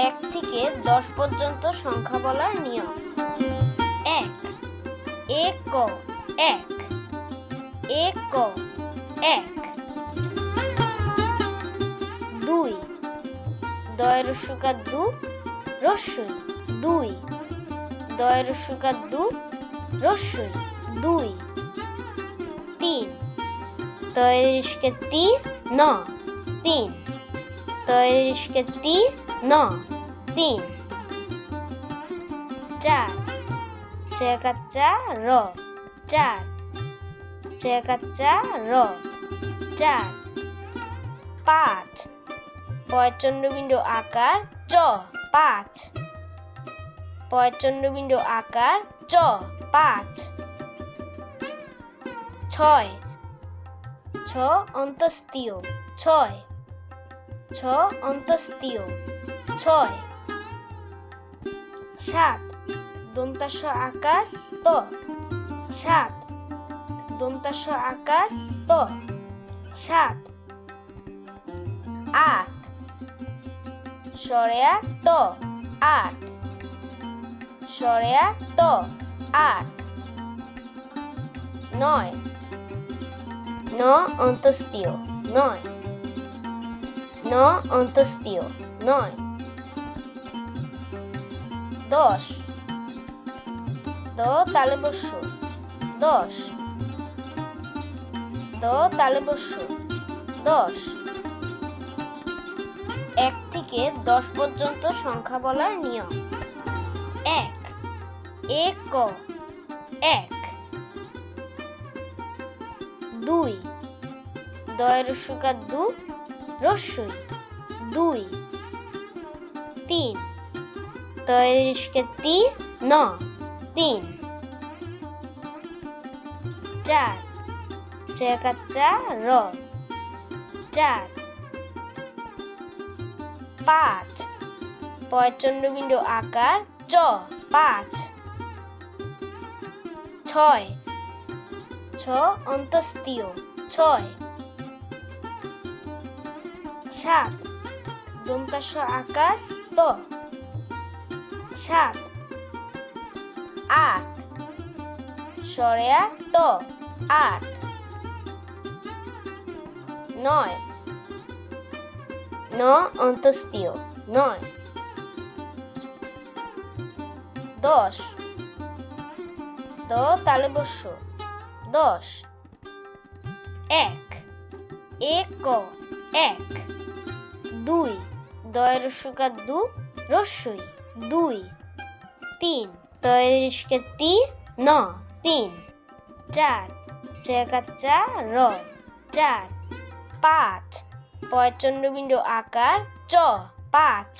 1 থেকে 10 পর্যন্ত সংখ্যা বলার নিয়ম। 1 এক এক এক এক 2 দয় রস্যকার দু রস্যই 2 দয় রস্যকার দু রস্যই 2 3 দয় রিস্কে তি ন 3 দয় রিস্কে তি ন 3 4 চেকাচা র 4 চেকাচা র 4 5 পয়চন্দ্রবিন্দু আকার চ 5 পয়চন্দ্রবিন্দু আকার চ 5 6 ছ অন্তস্তীয় 6 ছ অন্তস্তীয় 6 7 দন্তাস্ব আকার ত 7 দন্তাস্ব আকার ত 7 8 সরেয়া ত 8 সরেয়া ত 8 9 ন অন্তস্তীয় 9 ন অন্তস্তীয় 9 10 দ তালে বস্য 10 দ তালে বস্য 10 1 থেকে 10 পর্যন্ত সংখ্যা বলার নিয়ম। 1 এক এক 2 দয় রস্যকার দু রস্যই 2 3 দয় রিস্কে তি ন 3 4 চেকাচা র 4 5 পয়চন্দ্রবিন্দু আকার চ 5 6 ছ অন্তস্তীয় 6 7 দন্তাস্ব আকার ত 7 8 সরেয়া ত 8 9 ন অন্তস্তীয় 9 10 দ তালে বস্য 10 1 এক এক 2 দয় রস্যকার দু রস্যই 2 3 দয় রিস্কে তি ন 3 4 চেকাচা র 4 5 পয়চন্দ্রবিন্দু আকার চ 5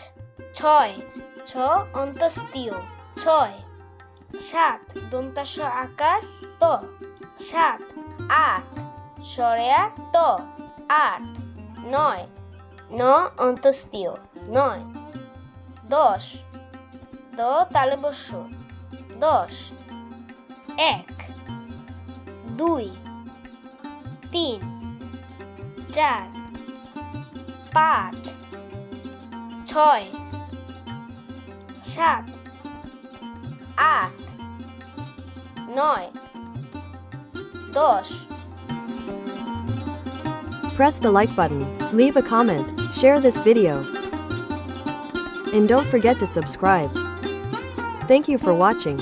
6 ছ অন্তস্তীয় 6 7 দন্তাস্ব আকার ত 7 8 সরেয়া ত 8 9 ন অন্তস্তীয় 9 10 দ তালে বস্য 10 1 2 3 4 5 6 7 8 9 10 Press the like button, leave a comment, share this video, and don't forget to subscribe. Thank you for watching.